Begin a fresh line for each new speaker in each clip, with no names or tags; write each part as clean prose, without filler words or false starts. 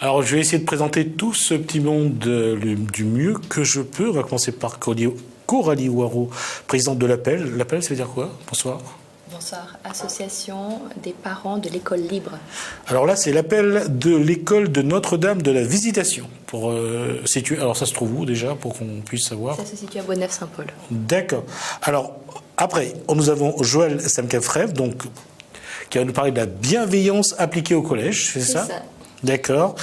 Alors, je vais essayer de présenter tout ce petit monde du mieux que je peux. On va commencer par Coralie Waro, présidente de l'Appel. L'Appel, ça veut dire quoi? Bonsoir.
Bonsoir. Association des parents de l'école libre.
Alors là, c'est l'appel de l'école de Notre-Dame de la Visitation. Pour situer. Alors, ça se trouve où déjà, pour qu'on puisse savoir?
Ça se situe à Bonneuf-Saint-Paul.
D'accord. Alors, après, nous avons Joël Samkafrev, donc, qui va nous parler de la bienveillance appliquée au collège, c'est ça? D'accord.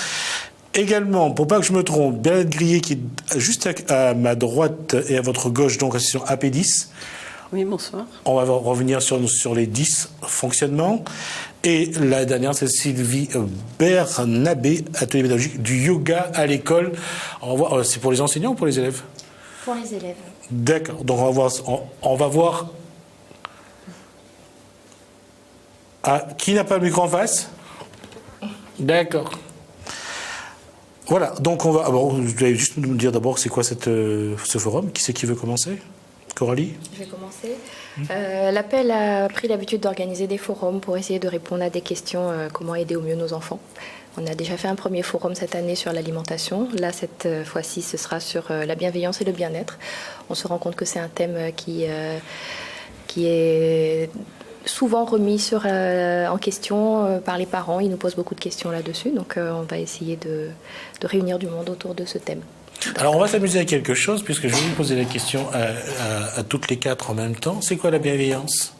Également, pour pas que je me trompe, Bernadette Grillet, qui est juste à ma droite et à votre gauche, donc association AP10.
Oui, bonsoir.
On va revenir sur les 10 fonctionnements. Et la dernière, c'est Sylvie Bernabé, atelier pédagogique du yoga à l'école. C'est pour les enseignants ou pour les élèves?
Pour les élèves.
D'accord. Donc on va voir. Ah, qui n'a pas le micro en face? D'accord. Voilà, donc on va. Bon, je vais juste nous dire d'abord c'est quoi ce forum. Qui c'est qui veut commencer? Coralie?
Je vais commencer. L'Appel a pris l'habitude d'organiser des forums pour essayer de répondre à des questions comment aider au mieux nos enfants. On a déjà fait un premier forum cette année sur l'alimentation. Là, cette fois-ci, ce sera sur la bienveillance et le bien-être. On se rend compte que c'est un thème qui est souvent remis en question par les parents. Ils nous posent beaucoup de questions là-dessus. Donc, on va essayer de réunir du monde autour de ce thème.
Alors, on va s'amuser à quelque chose, puisque je vais vous poser la question à toutes les quatre en même temps. C'est quoi la bienveillance?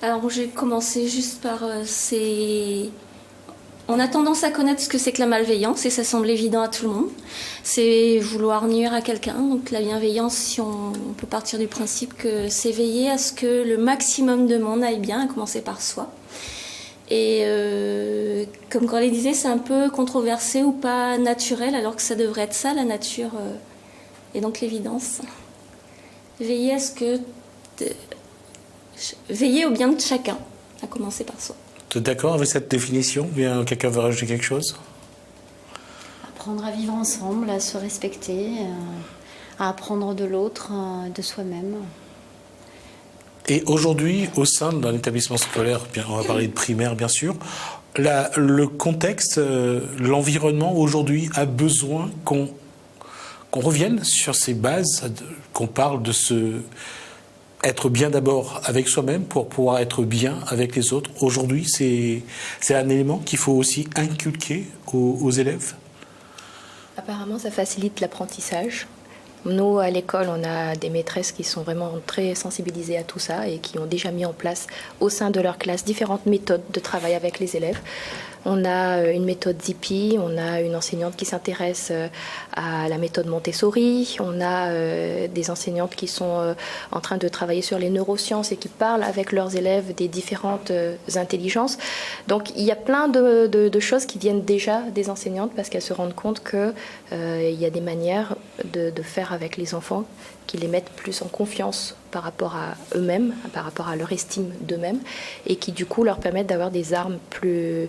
Alors, j'ai commencé juste par... On a tendance à connaître ce que c'est que la malveillance, et ça semble évident à tout le monde. C'est vouloir nuire à quelqu'un. Donc la bienveillance, si on peut partir du principe que c'est veiller à ce que le maximum de monde aille bien, à commencer par soi. Et comme Coralie disait, c'est un peu controversé ou pas naturel, alors que ça devrait être ça, la nature, et donc l'évidence. Veiller à ce que... Veiller au bien de chacun, à commencer par soi.
Tu es d'accord avec cette définition? Bien, quelqu'un veut rajouter quelque chose?
Apprendre à vivre ensemble, à se respecter, à apprendre de l'autre, de soi-même.
Et aujourd'hui, au sein d'un établissement scolaire, on va parler de primaire bien sûr, le contexte, l'environnement aujourd'hui a besoin qu'on revienne sur ces bases, qu'on parle de être bien d'abord avec soi-même pour pouvoir être bien avec les autres. Aujourd'hui, c'est un élément qu'il faut aussi inculquer aux élèves.
Apparemment, ça facilite l'apprentissage. Nous, à l'école, on a des maîtresses qui sont vraiment très sensibilisées à tout ça et qui ont déjà mis en place au sein de leur classe différentes méthodes de travail avec les élèves. On a une méthode Zippy, on a une enseignante qui s'intéresse à la méthode Montessori, on a des enseignantes qui sont en train de travailler sur les neurosciences et qui parlent avec leurs élèves des différentes intelligences. Donc il y a plein de choses qui viennent déjà des enseignantes parce qu'elles se rendent compte qu'il y a des manières de faire avec les enfants qui les mettent plus en confiance par rapport à eux-mêmes, par rapport à leur estime d'eux-mêmes, et qui du coup leur permettent d'avoir des armes plus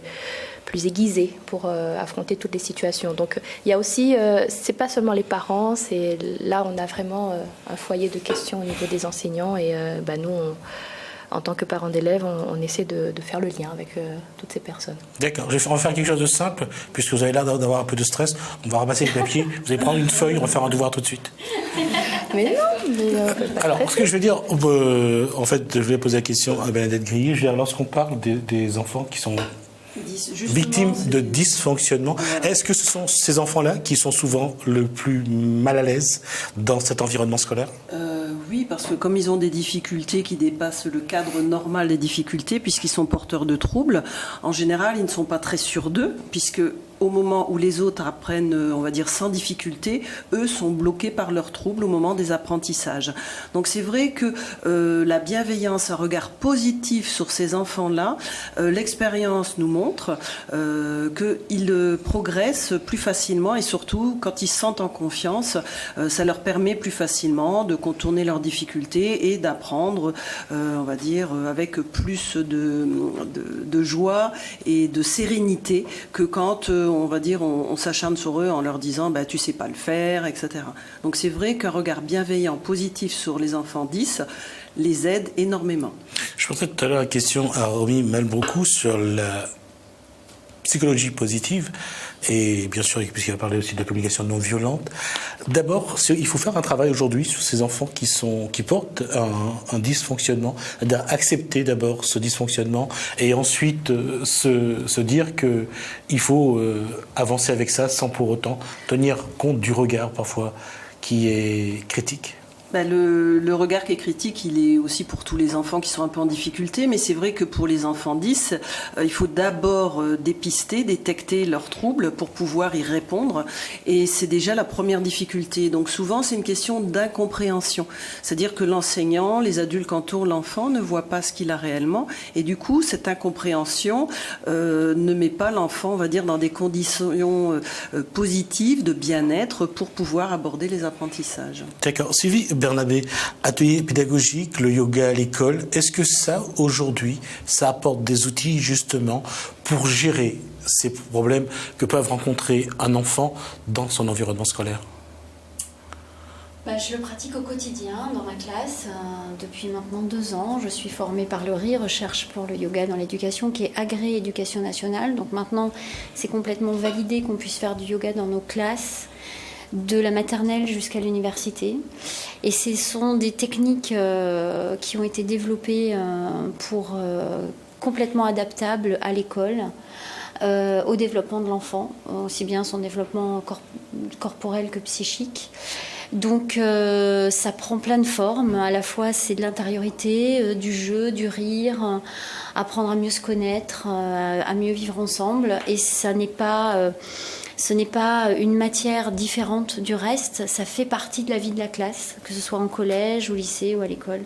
aiguisées pour affronter toutes les situations. Donc il y a aussi, c'est pas seulement les parents, là on a vraiment un foyer de questions au niveau des enseignants, et nous, en tant que parents d'élèves, on essaie de faire le lien avec toutes ces personnes.
D'accord. On va faire quelque chose de simple, puisque vous avez l'air d'avoir un peu de stress. On va ramasser les papiers, vous allez prendre une feuille, on va faire un devoir tout de suite.
Mais non,
Alors, ce que je veux dire, en fait, je vais poser la question à Bernadette Grillet. Je veux dire, lorsqu'on parle des enfants qui sont victimes de dysfonctionnement, est-ce que ce sont ces enfants-là qui sont souvent le plus mal à l'aise dans cet environnement scolaire?
Oui, parce que comme ils ont des difficultés qui dépassent le cadre normal des difficultés, puisqu'ils sont porteurs de troubles, en général, ils ne sont pas très sûrs d'eux, puisque au moment où les autres apprennent, on va dire, sans difficulté, eux sont bloqués par leurs troubles au moment des apprentissages. Donc c'est vrai que la bienveillance, un regard positif sur ces enfants-là, l'expérience nous montre qu'ils progressent plus facilement, et surtout quand ils se sentent en confiance, ça leur permet plus facilement de contourner leurs difficultés et d'apprendre, on va dire, avec plus de joie et de sérénité que quand on va dire, on s'acharne sur eux en leur disant bah, tu sais pas le faire, etc. Donc c'est vrai qu'un regard bienveillant, positif sur les enfants 10 les aide énormément.
Je posais tout à l'heure la question à Romy Malbroucou sur psychologie positive, et bien sûr, puisqu'il va parler aussi de la communication non violente, d'abord, il faut faire un travail aujourd'hui sur ces enfants qui portent un dysfonctionnement, c'est-à-dire accepter d'abord ce dysfonctionnement, et ensuite se dire qu'il faut avancer avec ça sans pour autant tenir compte du regard parfois qui est critique.
Le regard qui est critique, il est aussi pour tous les enfants qui sont un peu en difficulté, mais c'est vrai que pour les enfants 10, il faut d'abord détecter leurs troubles pour pouvoir y répondre, et c'est déjà la première difficulté. Donc souvent, c'est une question d'incompréhension, c'est-à-dire que l'enseignant, les adultes qui entourent l'enfant ne voient pas ce qu'il a réellement, et du coup, cette incompréhension ne met pas l'enfant, on va dire, dans des conditions positives de bien-être pour pouvoir aborder les apprentissages.
D'accord. Sylvie Bernabé, atelier pédagogique, le yoga à l'école, est-ce que ça, aujourd'hui, ça apporte des outils justement pour gérer ces problèmes que peuvent rencontrer un enfant dans son environnement scolaire ?
Je le pratique au quotidien dans ma classe depuis maintenant 2 ans. Je suis formée par le RI, Recherche pour le yoga dans l'éducation, qui est agréé éducation nationale. Donc maintenant, c'est complètement validé qu'on puisse faire du yoga dans nos classes, de la maternelle jusqu'à l'université. Et ce sont des techniques qui ont été développées pour complètement adaptables à l'école, au développement de l'enfant, aussi bien son développement corporel que psychique. Donc ça prend plein de formes, à la fois c'est de l'intériorité, du jeu, du rire, apprendre à mieux se connaître, à mieux vivre ensemble, et ce n'est pas une matière différente du reste, ça fait partie de la vie de la classe, que ce soit en collège, au lycée ou à l'école.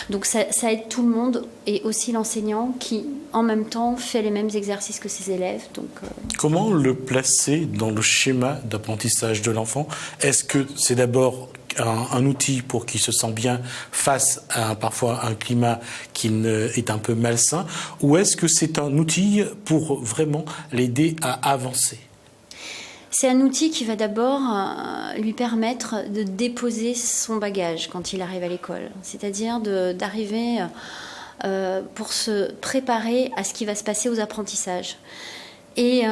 Donc ça aide tout le monde, et aussi l'enseignant qui, en même temps, fait les mêmes exercices que ses élèves.
Comment le placer dans le schéma d'apprentissage de l'enfant ? Est-ce que c'est d'abord un outil pour qu'il se sente bien face à parfois un climat qui est un peu malsain, ou est-ce que c'est un outil pour vraiment l'aider à avancer ?
C'est un outil qui va d'abord lui permettre de déposer son bagage quand il arrive à l'école. C'est-à-dire d'arriver pour se préparer à ce qui va se passer aux apprentissages. Et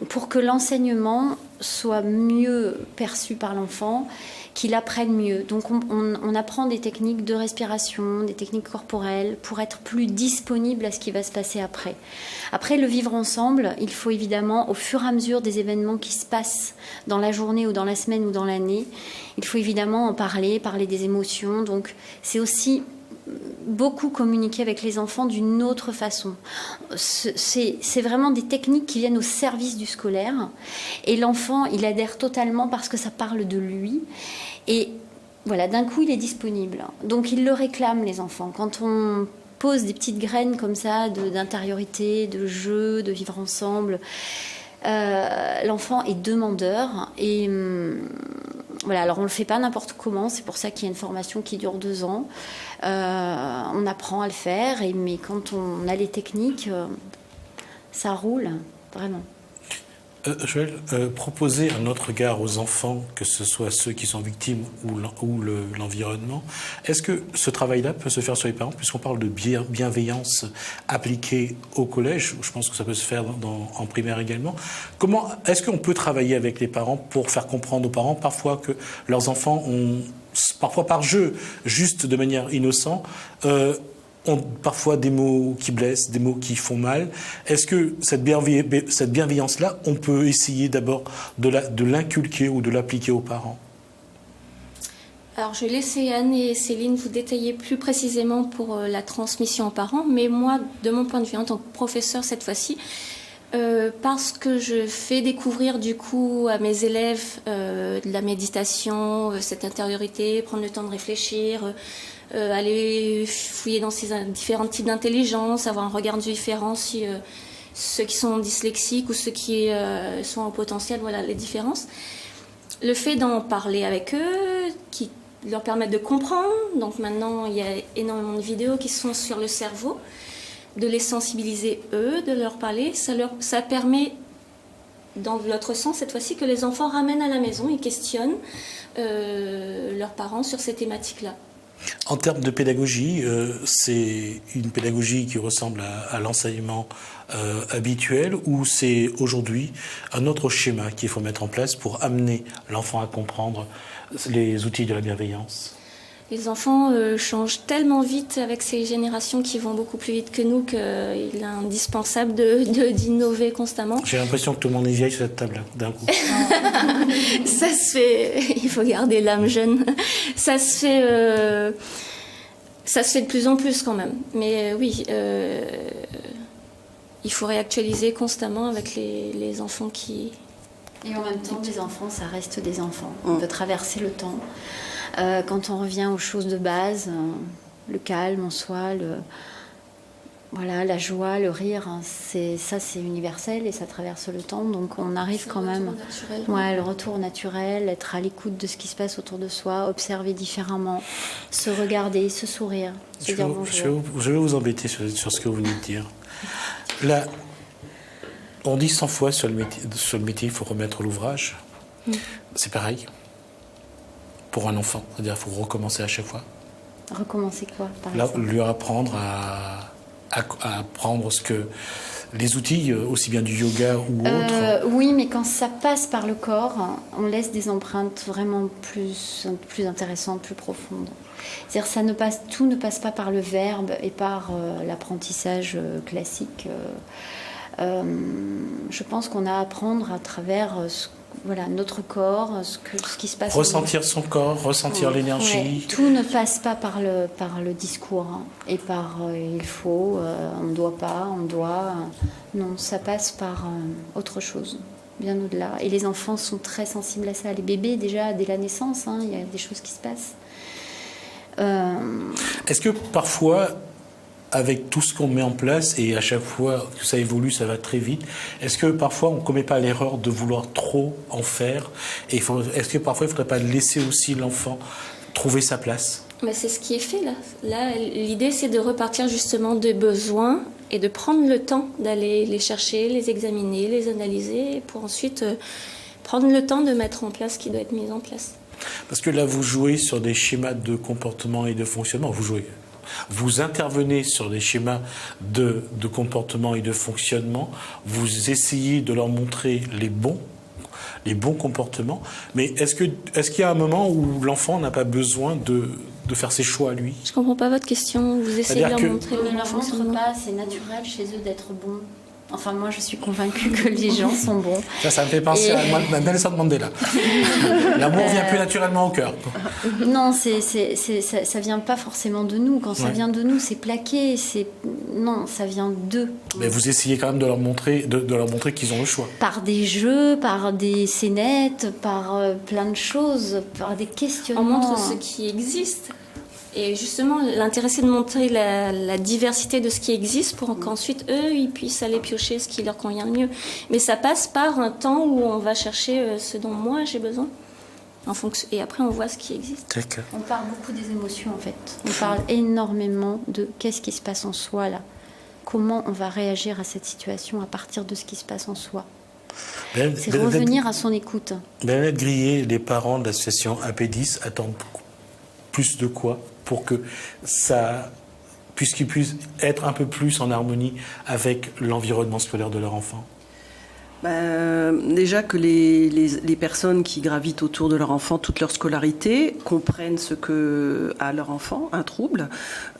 pour que l'enseignement soit mieux perçu par l'enfant, qu'il apprenne mieux. Donc on apprend des techniques de respiration, des techniques corporelles pour être plus disponible à ce qui va se passer après. Après, le vivre ensemble, il faut évidemment, au fur et à mesure des événements qui se passent dans la journée ou dans la semaine ou dans l'année, il faut évidemment en parler des émotions. Donc c'est aussi beaucoup communiquer avec les enfants d'une autre façon. C'est vraiment des techniques qui viennent au service du scolaire, et l'enfant, il adhère totalement parce que ça parle de lui, et voilà, d'un coup il est disponible. Donc ils le réclament, les enfants. Quand on pose des petites graines comme ça d'intériorité, de jeu, de vivre ensemble, l'enfant est demandeur, et voilà, alors on ne le fait pas n'importe comment, c'est pour ça qu'il y a une formation qui dure 2 ans. On apprend à le faire, mais quand on a les techniques, ça roule, vraiment.
Joël, proposer un autre regard aux enfants, que ce soit ceux qui sont victimes ou l'environnement, est-ce que ce travail-là peut se faire sur les parents, puisqu'on parle de bienveillance appliquée au collège, je pense que ça peut se faire en primaire également. Comment est-ce qu'on peut travailler avec les parents pour faire comprendre aux parents parfois que leurs enfants ont, parfois par jeu, juste de manière innocente, ont parfois des mots qui blessent, des mots qui font mal. Est-ce que cette bienveillance-là, on peut essayer d'abord de l'inculquer ou de l'appliquer aux parents ?
Alors, je vais laisser Anne et Céline vous détailler plus précisément pour la transmission aux parents, mais moi, de mon point de vue, en tant que professeur cette fois-ci, parce que je fais découvrir du coup à mes élèves de la méditation, cette intériorité, prendre le temps de réfléchir, aller fouiller dans ces différents types d'intelligence, avoir un regard différent si ceux qui sont dyslexiques ou ceux qui sont en potentiel, voilà les différences. Le fait d'en parler avec eux, qui leur permettent de comprendre, donc maintenant il y a énormément de vidéos qui sont sur le cerveau, de les sensibiliser eux, de leur parler, ça permet, dans l'autre sens cette fois-ci, que les enfants ramènent à la maison et questionnent leurs parents sur ces thématiques-là.
En termes de pédagogie, c'est une pédagogie qui ressemble à l'enseignement habituel ou c'est aujourd'hui un autre schéma qu'il faut mettre en place pour amener l'enfant à comprendre les outils de la bienveillance?
Les enfants changent tellement vite avec ces générations qui vont beaucoup plus vite que nous qu'il est indispensable d'innover constamment.
J'ai l'impression que tout le monde est vieille sur cette table d'un coup.
Ça se fait, il faut garder l'âme jeune. Ça se fait de plus en plus quand même. Mais oui, il faut réactualiser constamment avec les enfants qui...
Et en même temps, des enfants, ça reste des enfants. On peut traverser le temps. Quand on revient aux choses de base, le calme en soi, la joie, le rire, hein, c'est universel et ça traverse le temps. Donc on arrive quand même... Le retour naturel, être à l'écoute de ce qui se passe autour de soi, observer différemment, se regarder, se sourire, se dire bonjour.
Je vais vous embêter sur ce que vous venez de dire. Là, on dit 100 fois sur le métier, il faut remettre l'ouvrage. C'est pareil pour un enfant, c'est-à-dire qu'il faut recommencer à chaque fois.
Recommencer quoi, par
exemple? Lui apprendre à apprendre ce que les outils, aussi bien du yoga ou autres.
Oui, mais quand ça passe par le corps, on laisse des empreintes vraiment plus intéressantes, plus profondes. C'est-à-dire tout ne passe pas par le verbe et par l'apprentissage classique. Je pense qu'on a à apprendre à travers notre corps, ce qui se passe.
Ressentir son corps, ressentir l'énergie.
Ouais. Tout ne passe pas par le discours et par il faut, on ne doit pas, on doit. Non, ça passe par autre chose, bien au-delà. Et les enfants sont très sensibles à ça. Les bébés, déjà, dès la naissance, il y a des choses qui se passent.
Est-ce que parfois, avec tout ce qu'on met en place, et à chaque fois que ça évolue, ça va très vite, est-ce que parfois on ne commet pas l'erreur de vouloir trop en faire? Et est-ce que parfois il ne faudrait pas laisser aussi l'enfant trouver sa place?
Mais c'est ce qui est fait là. Là, l'idée c'est de repartir justement des besoins et de prendre le temps d'aller les chercher, les examiner, les analyser, pour ensuite prendre le temps de mettre en place ce qui doit être mis en place.
Parce que là, vous jouez sur des schémas de comportement et de fonctionnement. Vous intervenez sur des schémas de comportement et de fonctionnement. Vous essayez de leur montrer les bons comportements. Mais est-ce qu'il y a un moment où l'enfant n'a pas besoin de faire ses choix à lui?
Je ne comprends pas votre question. Vous essayez de leur montrer
le fonctionnement. Pas, c'est naturel chez eux d'être bons. Enfin, moi, je suis convaincue que les gens sont bons.
Ça me fait penser à Nelson Mandela. L'amour vient plus naturellement au cœur.
Non, ça vient pas forcément de nous. Quand ça vient de nous, c'est plaqué. Non, ça vient d'eux.
Mais vous essayez quand même de leur montrer qu'ils ont le choix.
Par des jeux, par des scénettes, par plein de choses, par des questionnements.
On montre ce qui existe. Et justement, l'intérêt, c'est de montrer la diversité de ce qui existe pour qu'ensuite, eux, ils puissent aller piocher ce qui leur convient le mieux. Mais ça passe par un temps où on va chercher ce dont moi, j'ai besoin. Et après, on voit ce qui existe.
D'accord.
On parle beaucoup des émotions, en fait. On parle énormément de qu'est-ce qui se passe en soi, là. Comment on va réagir à cette situation à partir de ce qui se passe en soi. C'est revenir à son écoute.
Bernadette Grillet, les parents de l'association AP10 attendent plus de quoi pour que ça puisqu'ils puissent être un peu plus en harmonie avec l'environnement scolaire de leur enfant?
Déjà que les personnes qui gravitent autour de leur enfant toute leur scolarité comprennent ce que a leur enfant, un trouble,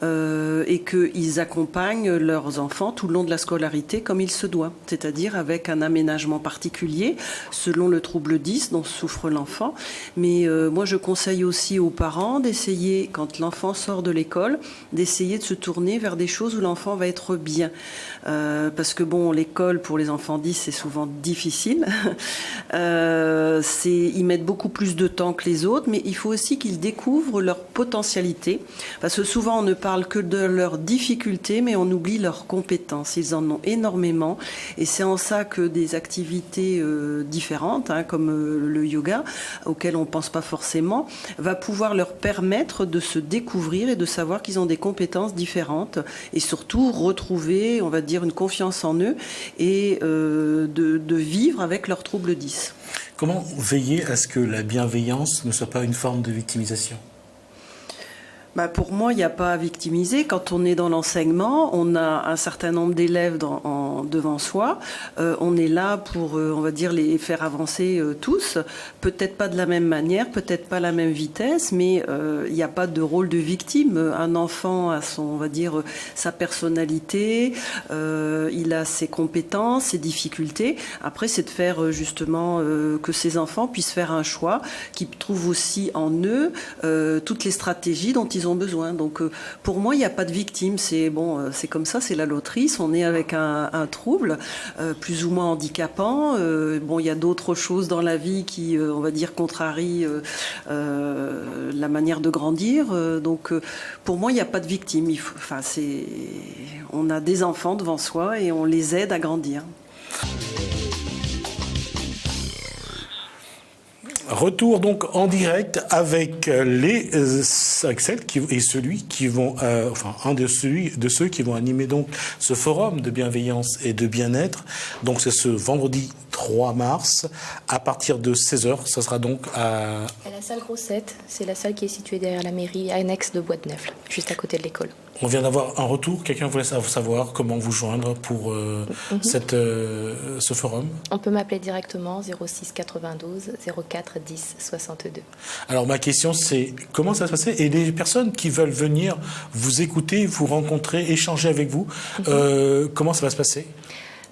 et qu'ils accompagnent leurs enfants tout le long de la scolarité comme il se doit, c'est-à-dire avec un aménagement particulier selon le trouble 10 dont souffre l'enfant. Mais moi je conseille aussi aux parents d'essayer, quand l'enfant sort de l'école, d'essayer de se tourner vers des choses où l'enfant va être bien. Parce que l'école pour les enfants 10 c'est souvent difficile. Ils mettent beaucoup plus de temps que les autres, mais il faut aussi qu'ils découvrent leur potentialité. Parce que souvent, on ne parle que de leurs difficultés, mais on oublie leurs compétences. Ils en ont énormément. Et c'est en ça que des activités différentes, comme le yoga, auxquelles on ne pense pas forcément, va pouvoir leur permettre de se découvrir et de savoir qu'ils ont des compétences différentes. Et surtout, retrouver, on va dire, une confiance en eux et de vivre avec leur trouble 10.
Comment veiller à ce que la bienveillance ne soit pas une forme de victimisation?
Pour moi, il n'y a pas à victimiser. Quand on est dans l'enseignement, on a un certain nombre d'élèves devant soi. On est là pour, on va dire, les faire avancer tous. Peut-être pas de la même manière, peut-être pas la même vitesse, mais il n'y a pas de rôle de victime. Un enfant a on va dire, sa personnalité, il a ses compétences, ses difficultés. Après, c'est de faire justement que ces enfants puissent faire un choix, qu'ils trouvent aussi en eux toutes les stratégies dont ils ont besoin. Donc pour moi, il n'y a pas de victime. C'est c'est comme ça, c'est la loterie. On est avec un trouble plus ou moins handicapant. Il y a d'autres choses dans la vie qui, on va dire, contrarient la manière de grandir. Donc pour moi, il n'y a pas de victime. On a des enfants devant soi et on les aide à grandir.
Retour donc en direct avec celles et celui qui vont, un de ceux qui vont animer donc ce forum de bienveillance et de bien-être. Donc c'est ce vendredi 3 mars à partir de 16h. Ça sera donc à
la salle Grossette. C'est la salle qui est située derrière la mairie, annexe de Bois de Neuf, juste à côté de l'école.
On vient d'avoir un retour. Quelqu'un voulait savoir comment vous joindre pour ce forum?
On peut m'appeler directement 06 92 04 10 62.
Alors ma question c'est comment ça va se passer? Et les personnes qui veulent venir vous écouter, vous rencontrer, échanger avec vous, comment ça va se passer?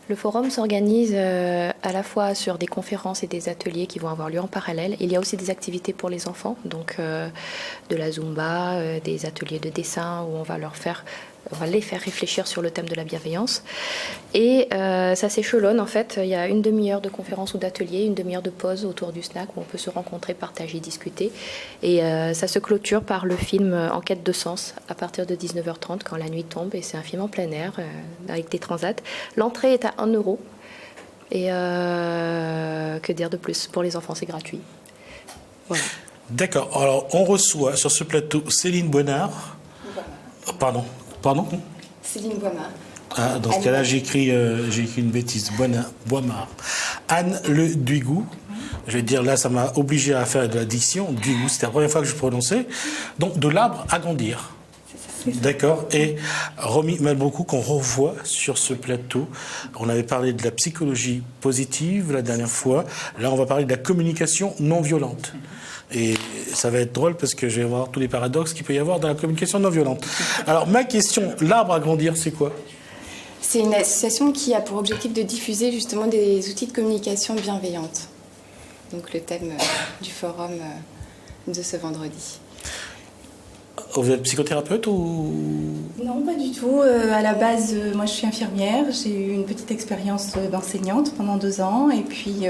Le forum s'organise à la fois sur des conférences et des ateliers qui vont avoir lieu en parallèle. Il y a aussi des activités pour les enfants, donc de la Zumba, des ateliers de dessin où on va les faire réfléchir sur le thème de la bienveillance. Et ça s'échelonne en fait. Il y a une demi-heure de conférence ou d'atelier, une demi-heure de pause autour du snack où on peut se rencontrer, partager, discuter. Et ça se clôture par le film En quête de sens à partir de 19h30 quand la nuit tombe. Et c'est un film en plein air avec des transats. L'entrée est à 1 €. Et que dire de plus? Pour les enfants, c'est gratuit. Voilà.
D'accord. Alors on reçoit sur ce plateau Céline Boinard. Pardon.
Céline Boimard.
Ah, dans ce cas-là, j'ai écrit une bêtise. Boimard. Anne Le Duigou. Je vais dire, là, ça m'a obligé à faire de la diction. Duigou, c'était la première fois que je prononçais. Donc, de l'arbre à grandir. D'accord. Et Romy Malbrougou, qu'on revoit sur ce plateau. On avait parlé de la psychologie positive la dernière fois. Là, on va parler de la communication non violente. Et ça va être drôle parce que je vais voir tous les paradoxes qu'il peut y avoir dans la communication non violente. Alors, ma question, l'arbre à grandir, c'est quoi?
C'est une association qui a pour objectif de diffuser justement des outils de communication bienveillante. Donc le thème du forum de ce vendredi.
Vous êtes psychothérapeute ou...
Non, pas du tout. À la base, moi je suis infirmière. J'ai eu une petite expérience d'enseignante pendant 2 ans. Et puis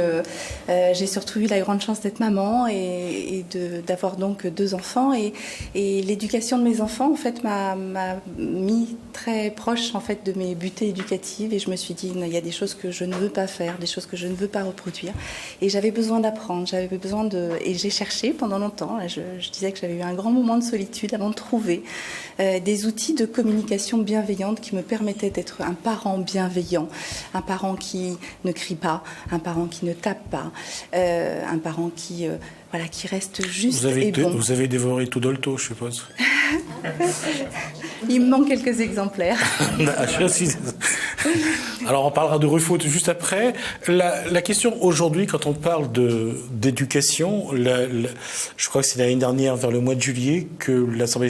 j'ai surtout eu la grande chance d'être maman et d'avoir donc 2 enfants. Et l'éducation de mes enfants, en fait, m'a mis très proche en fait, de mes butées éducatives. Et je me suis dit, il y a des choses que je ne veux pas faire, des choses que je ne veux pas reproduire. Et j'avais besoin d'apprendre. Et j'ai cherché pendant longtemps. Je disais que j'avais eu un grand moment de solitude avant de trouver des outils de communication bienveillante qui me permettaient d'être un parent bienveillant, un parent qui ne crie pas, un parent qui ne tape pas, un parent qui reste juste et bon.
Vous avez dévoré tout Dolto, je suppose.
Il me manque quelques exemplaires.
Alors on parlera de Ruffo juste après. La question aujourd'hui, quand on parle d'éducation, je crois que c'est l'année dernière, vers le mois de juillet, que l'Assemblée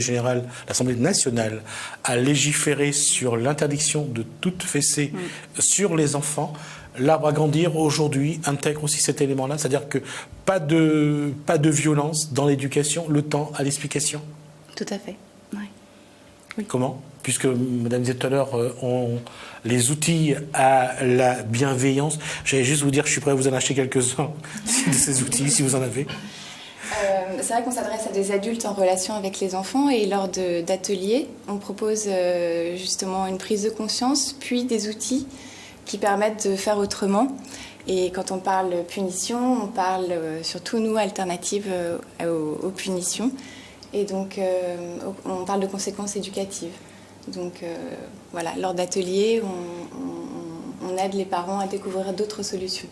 nationale a légiféré sur l'interdiction de toute fessée sur les enfants. L'arbre à grandir aujourd'hui intègre aussi cet élément-là, c'est-à-dire que pas de violence dans l'éducation, le temps à l'explication.
Tout à fait. Ouais. Oui.
Comment? Puisque, madame disait tout à l'heure, les outils à la bienveillance. J'allais juste vous dire que je suis prêt à vous en acheter quelques-uns de ces outils, si vous en avez.
C'est vrai qu'on s'adresse à des adultes en relation avec les enfants et lors d'ateliers, on propose justement une prise de conscience, puis des outils qui permettent de faire autrement. Et quand on parle punition, on parle surtout, nous, alternative aux punitions. Et donc, on parle de conséquences éducatives. Donc, voilà, lors d'ateliers, on aide les parents à découvrir d'autres solutions.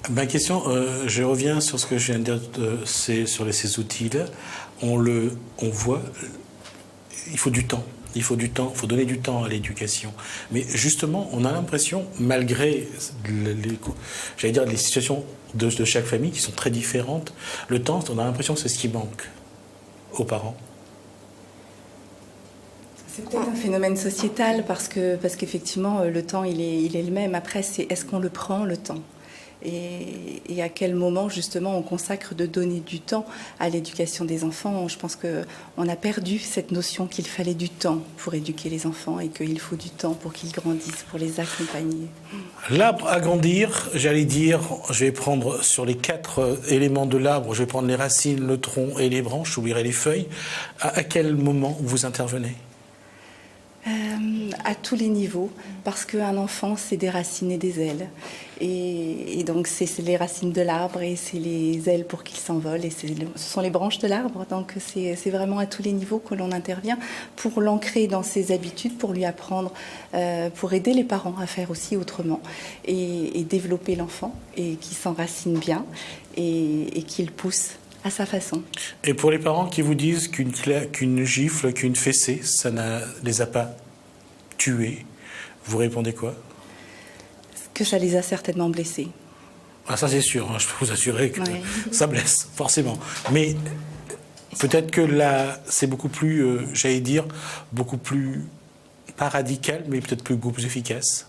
Ma question, je reviens sur ce que je viens de dire, c'est sur ces outils-là. On voit, il faut du temps. Il faut donner du temps à l'éducation. Mais justement, on a l'impression, malgré les situations de chaque famille qui sont très différentes, le temps, on a l'impression que c'est ce qui manque aux parents.
C'est peut-être un phénomène sociétal parce qu'effectivement, le temps, il est le même. Après, c'est est-ce qu'on le prend, le temps ? Et à quel moment, justement, on consacre de donner du temps à l'éducation des enfants. Je pense qu'on a perdu cette notion qu'il fallait du temps pour éduquer les enfants et qu'il faut du temps pour qu'ils grandissent, pour les accompagner.
L'arbre à grandir, j'allais dire, je vais prendre sur les 4 éléments de l'arbre, je vais prendre les racines, le tronc et les branches, j'oublierai les feuilles. À quel moment vous intervenez ?
À tous les niveaux, parce qu'un enfant, c'est des racines et des ailes. Et donc, c'est les racines de l'arbre et c'est les ailes pour qu'il s'envole. Et ce sont les branches de l'arbre. Donc, c'est vraiment à tous les niveaux que l'on intervient pour l'ancrer dans ses habitudes, pour lui apprendre, pour aider les parents à faire aussi autrement et développer l'enfant et qu'il s'enracine bien et qu'il pousse à sa façon.
Et pour les parents qui vous disent qu'une gifle, qu'une fessée, ça ne les a pas tués, vous répondez quoi ?
Que ça les a certainement blessés.
Ah, ça c'est sûr, hein, je peux vous assurer que ça blesse, forcément. Mais peut-être que là, c'est beaucoup plus, j'allais dire, beaucoup plus, pas radical, mais peut-être beaucoup plus efficace.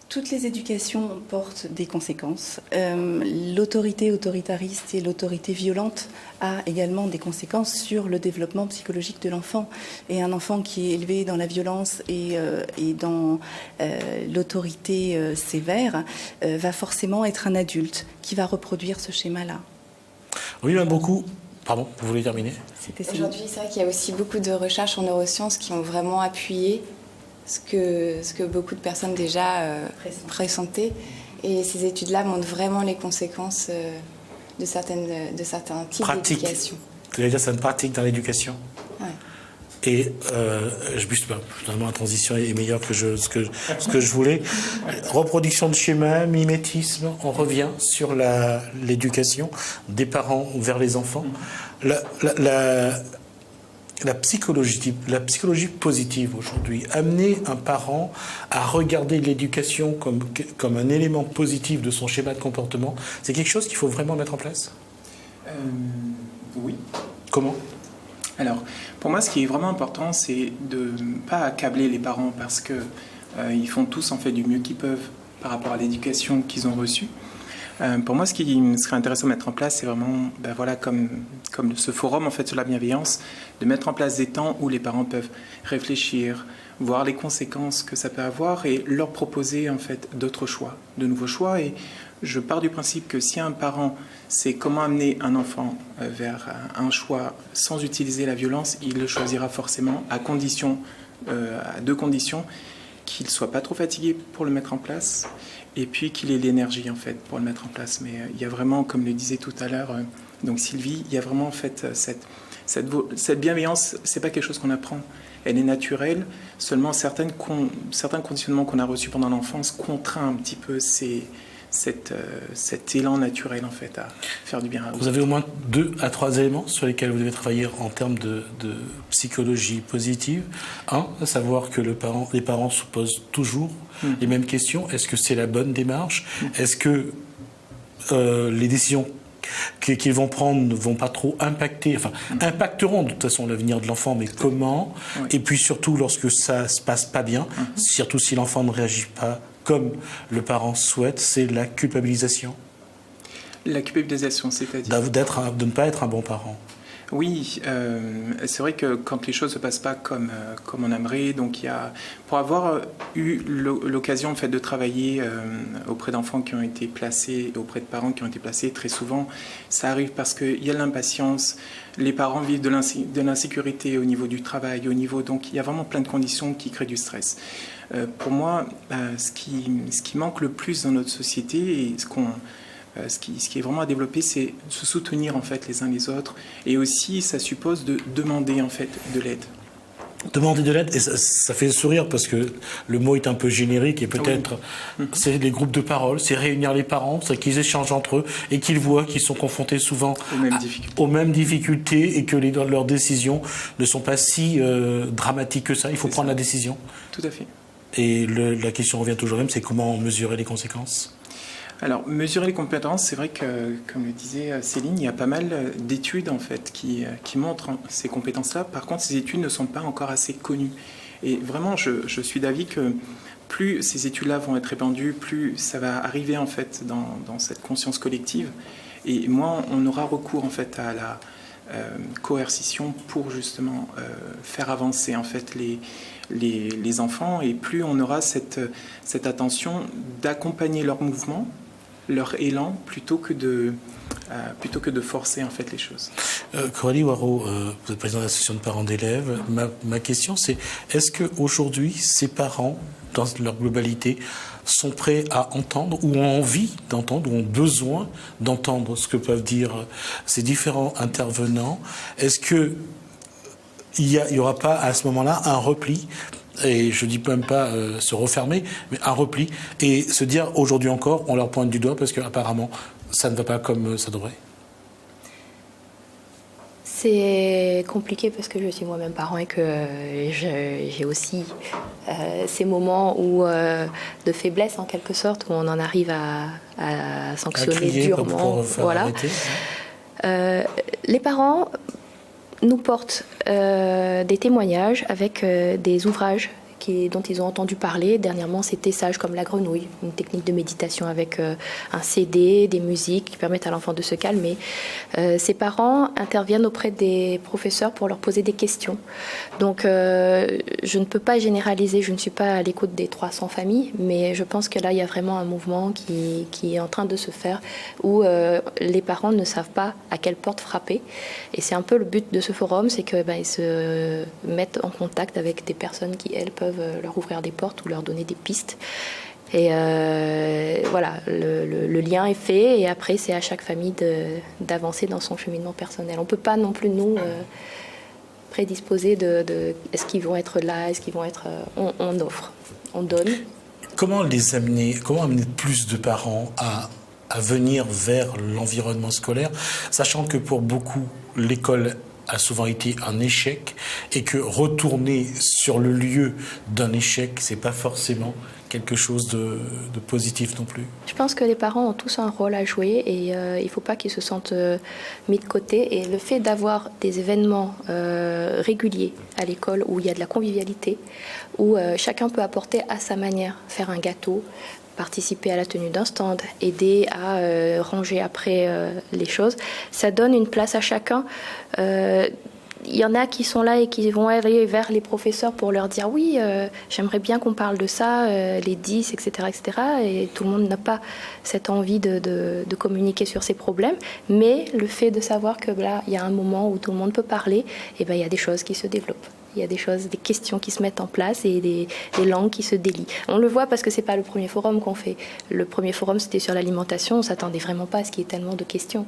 Toutes les éducations portent des conséquences. L'autorité autoritariste et l'autorité violente a également des conséquences sur le développement psychologique de l'enfant. Et un enfant qui est élevé dans la violence et dans l'autorité sévère va forcément être un adulte qui va reproduire ce schéma-là.
Oui, même beaucoup. Pardon, vous voulez terminer ?
Aujourd'hui, c'est vrai qu'il y a aussi beaucoup de recherches en neurosciences qui ont vraiment appuyé ce que beaucoup de personnes déjà pressentaient. Et ces études-là montrent vraiment les conséquences de certains types d'éducation.
C'est-à-dire que c'est une pratique dans l'éducation.
Ouais.
Et finalement, la transition est meilleure que ce que je voulais. Reproduction de schémas, mimétisme, on revient sur l'éducation des parents vers les enfants. La psychologie positive aujourd'hui, amener un parent à regarder l'éducation comme un élément positif de son schéma de comportement, c'est quelque chose qu'il faut vraiment mettre en place ?
Oui.
Comment ?
Alors, pour moi, ce qui est vraiment important, c'est de ne pas accabler les parents parce que ils font tous en fait du mieux qu'ils peuvent par rapport à l'éducation qu'ils ont reçue. Pour moi, ce qui serait intéressant de mettre en place, c'est vraiment, comme ce forum en fait sur la bienveillance, de mettre en place des temps où les parents peuvent réfléchir, voir les conséquences que ça peut avoir et leur proposer en fait d'autres choix, de nouveaux choix. Et je pars du principe que si un parent sait comment amener un enfant vers un choix sans utiliser la violence, il le choisira forcément à deux conditions: qu'il soit pas trop fatigué pour le mettre en place, et puis qu'il ait l'énergie en fait pour le mettre en place. Mais il y a vraiment, comme le disait tout à l'heure donc Sylvie, il y a vraiment en fait cette bienveillance. C'est pas quelque chose qu'on apprend, elle est naturelle. Seulement certains conditionnements qu'on a reçus pendant l'enfance contraint un petit peu cet élan naturel en fait à faire du bien à autrui.
Vous avez au moins 2 à 3 éléments sur lesquels vous devez travailler en termes de psychologie positive. Un, à savoir que les parents se posent toujours les mêmes questions. Est-ce que c'est la bonne démarche ? Est-ce que les décisions qu'ils vont prendre ne vont pas trop impacteront de toute façon l'avenir de l'enfant, mais comment ? Et puis surtout, lorsque ça se passe pas bien, surtout si l'enfant ne réagit pas comme le parent souhaite, c'est la culpabilisation.
La culpabilisation, c'est-à-dire
de ne pas être un bon parent.
Oui, c'est vrai que quand les choses ne se passent pas comme on aimerait, donc pour avoir eu l'occasion en fait, de travailler auprès d'enfants qui ont été placés, auprès de parents qui ont été placés, très souvent, ça arrive parce qu'il y a de l'impatience, les parents vivent de l'insécurité au niveau du travail, donc il y a vraiment plein de conditions qui créent du stress. Pour moi, ce qui manque le plus dans notre société et ce qui est vraiment à développer, c'est se soutenir en fait les uns les autres, et aussi ça suppose de demander en fait de l'aide.
Demander de l'aide, et ça fait sourire parce que le mot est un peu générique et peut-être c'est les groupes de parole, c'est réunir les parents, c'est qu'ils échangent entre eux et qu'ils voient qu'ils sont confrontés souvent aux mêmes difficultés et que leurs décisions ne sont pas si dramatiques que ça. Il faut prendre la décision.
Tout à fait.
Et la question revient toujours même, c'est comment mesurer les conséquences?
Alors, mesurer les compétences, c'est vrai que, comme le disait Céline, il y a pas mal d'études en fait qui montrent ces compétences-là. Par contre, ces études ne sont pas encore assez connues. Et vraiment, je suis d'avis que plus ces études-là vont être répandues, plus ça va arriver en fait dans cette conscience collective. Et moins on aura recours en fait à la coercition pour justement faire avancer en fait les enfants. Et plus on aura cette attention d'accompagner leur mouvement, leur élan, plutôt que de forcer en fait les choses.
Coralie Waro, vous êtes présidente de l'association de parents d'élèves. Ma question c'est, est-ce qu'aujourd'hui ces parents, dans leur globalité, sont prêts à entendre ou ont envie d'entendre ou ont besoin d'entendre ce que peuvent dire ces différents intervenants? Est-ce qu'il n'y aura pas à ce moment-là un repli? Et je ne dis même pas se refermer, mais un repli, et se dire aujourd'hui encore, on leur pointe du doigt parce qu'apparemment, ça ne va pas comme ça devrait.
C'est compliqué parce que je suis moi-même parent et que j'ai aussi ces moments de faiblesse en quelque sorte, où on en arrive à sanctionner
crier,
durement. Voilà. Les parents nous portent des témoignages avec des ouvrages dont ils ont entendu parler. Dernièrement, c'était Sage comme la grenouille, une technique de méditation avec un CD, des musiques qui permettent à l'enfant de se calmer. Ces parents interviennent auprès des professeurs pour leur poser des questions. Donc, je ne peux pas généraliser, je ne suis pas à l'écoute des 300 familles, mais je pense que là, il y a vraiment un mouvement qui est en train de se faire où les parents ne savent pas à quelle porte frapper. Et c'est un peu le but de ce forum, c'est qu'ils se mettent en contact avec des personnes qui, elles, peuvent leur ouvrir des portes ou leur donner des pistes. Et voilà, le lien est fait et après c'est à chaque famille d'avancer dans son cheminement personnel. On ne peut pas non plus nous prédisposer de est-ce qu'ils vont être là, est-ce qu'ils vont être... on offre, on donne.
Comment amener plus de parents à venir vers l'environnement scolaire, sachant que pour beaucoup, l'école a souvent été un échec et que retourner sur le lieu d'un échec, c'est pas forcément quelque chose de positif non plus.
Je pense que les parents ont tous un rôle à jouer et il ne faut pas qu'ils se sentent mis de côté. Et le fait d'avoir des événements réguliers à l'école où il y a de la convivialité, où chacun peut apporter à sa manière, faire un gâteau, participer à la tenue d'un stand, aider à ranger après les choses, ça donne une place à chacun. Il y en a qui sont là et qui vont aller vers les professeurs pour leur dire oui, j'aimerais bien qu'on parle de ça, les 10, etc., etc. Et tout le monde n'a pas cette envie de communiquer sur ses problèmes. Mais le fait de savoir que là, il y a un moment où tout le monde peut parler, et ben, il y a des choses qui se développent. Il y a des questions qui se mettent en place et des langues qui se délient. On le voit parce que c'est pas le premier forum qu'on fait. Le premier forum, c'était sur l'alimentation. On s'attendait vraiment pas à ce qu'il y ait tellement de questions.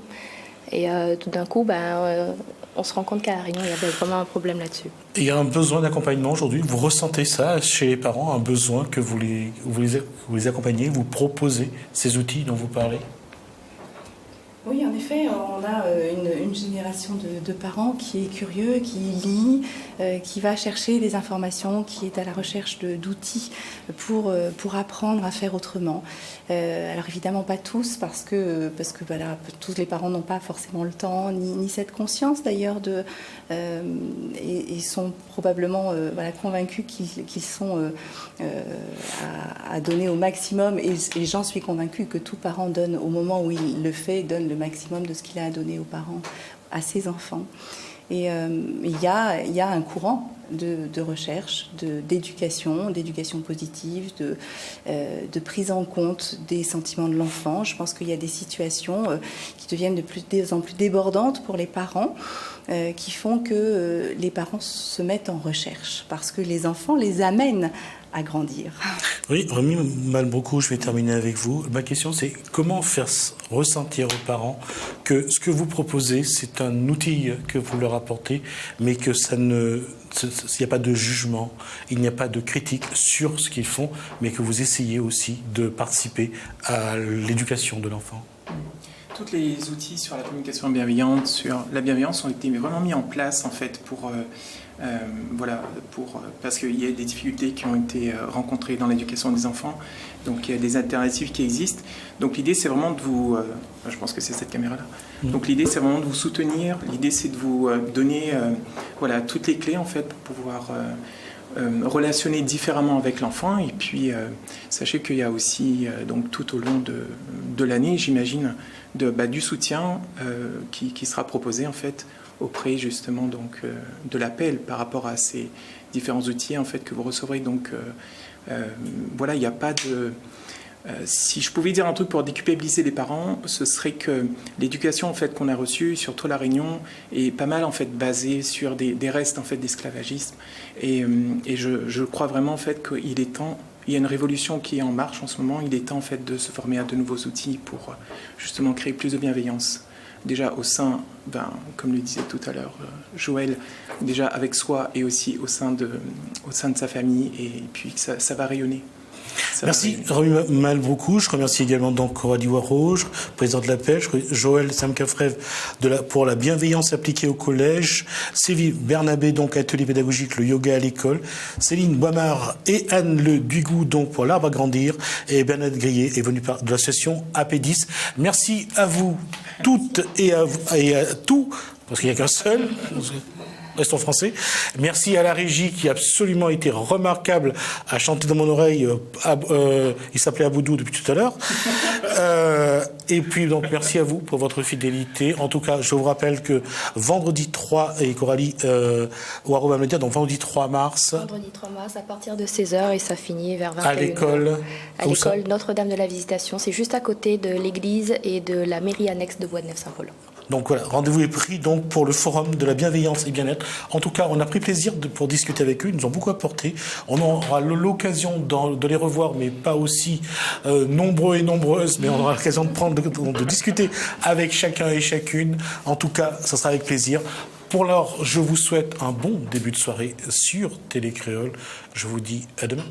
Et tout d'un coup, on se rend compte qu'à La Réunion, il y avait vraiment un problème là-dessus.
Il y a un besoin d'accompagnement aujourd'hui. Vous ressentez ça chez les parents, un besoin que vous les accompagnez, vous proposez ces outils dont vous parlez?
Oui, en effet, on a une génération de parents qui est curieux, qui lit, qui va chercher des informations, qui est à la recherche d'outils pour apprendre à faire autrement. Alors évidemment pas tous, parce que voilà, tous les parents n'ont pas forcément le temps, ni cette conscience d'ailleurs et sont probablement convaincus qu'ils sont à donner au maximum. Et j'en suis convaincue que tout parent donne au moment où il le fait, donne le maximum de ce qu'il a à donner aux parents, à ses enfants. Et il y a un courant de recherche, d'éducation positive, de prise en compte des sentiments de l'enfant. Je pense qu'il y a des situations qui deviennent de plus en plus débordantes pour les parents, qui font que les parents se mettent en recherche, parce que les enfants les amènent grandir.
Oui, Rémi Malbrougou, je vais terminer avec vous. Ma question, c'est comment faire ressentir aux parents que ce que vous proposez, c'est un outil que vous leur apportez, mais que il n'y a pas de jugement, il n'y a pas de critique sur ce qu'ils font, mais que vous essayez aussi de participer à l'éducation de l'enfant.
Tous les outils sur la communication bienveillante, sur la bienveillance ont été vraiment mis en place en fait parce qu'il y a des difficultés qui ont été rencontrées dans l'éducation des enfants, donc il y a des alternatives qui existent. Donc l'idée c'est vraiment de vous, je pense que c'est cette caméra-là. Donc l'idée c'est vraiment de vous soutenir, l'idée c'est de vous donner toutes les clés en fait pour pouvoir relationner différemment avec l'enfant. Et puis sachez qu'il y a aussi donc tout au long de l'année, j'imagine, du soutien qui sera proposé en fait auprès justement donc de l'appel par rapport à ces différents outils en fait que vous recevrez. Donc il n'y a pas de si je pouvais dire un truc pour déculpabiliser les parents, ce serait que l'éducation en fait qu'on a reçue, surtout à La Réunion, est pas mal en fait basée sur des restes en fait d'esclavagisme. Et je crois vraiment en fait qu'il est temps. Il y a une révolution qui est en marche en ce moment. Il est temps en fait de se former à de nouveaux outils pour justement créer plus de bienveillance. Déjà au sein, comme le disait tout à l'heure Joël, déjà avec soi et aussi au sein de sa famille. Et puis ça va rayonner.
Merci Rémi Malbrougou. Je remercie également donc Coralie Warauge, présidente de l'APEL, Joël Samkafrev pour la bienveillance appliquée au collège, Sylvie Bernabé, donc atelier pédagogique, le yoga à l'école, Céline Boimard et Anne Le Dugou, donc pour l'arbre à grandir, et Bernadette Grillet est venue de l'association AP10. Merci à vous toutes et à tous, parce qu'il n'y a qu'un seul. Restons français. Merci à la régie qui a absolument été remarquable à chanter dans mon oreille. Il s'appelait Aboudou depuis tout à l'heure. Et puis donc merci à vous pour votre fidélité. En tout cas, je vous rappelle que vendredi 3, et Coralie Waro va me le dire, donc vendredi 3 mars.
Vendredi 3 mars à partir de 16h et ça finit vers 21h.
À l'école.
À l'école Notre-Dame de la Visitation. C'est juste à côté de l'église et de la mairie annexe de Bois-de-Neuf-Saint-Paul.
Donc voilà, rendez-vous est pris donc pour le forum de la bienveillance et bien-être. En tout cas, on a pris plaisir pour discuter avec eux. Ils nous ont beaucoup apporté. On aura l'occasion de les revoir, mais pas aussi nombreux et nombreuses. Mais on aura l'occasion de discuter avec chacun et chacune. En tout cas, ça sera avec plaisir. Pour l'heure, je vous souhaite un bon début de soirée sur Télé Créole. Je vous dis à demain.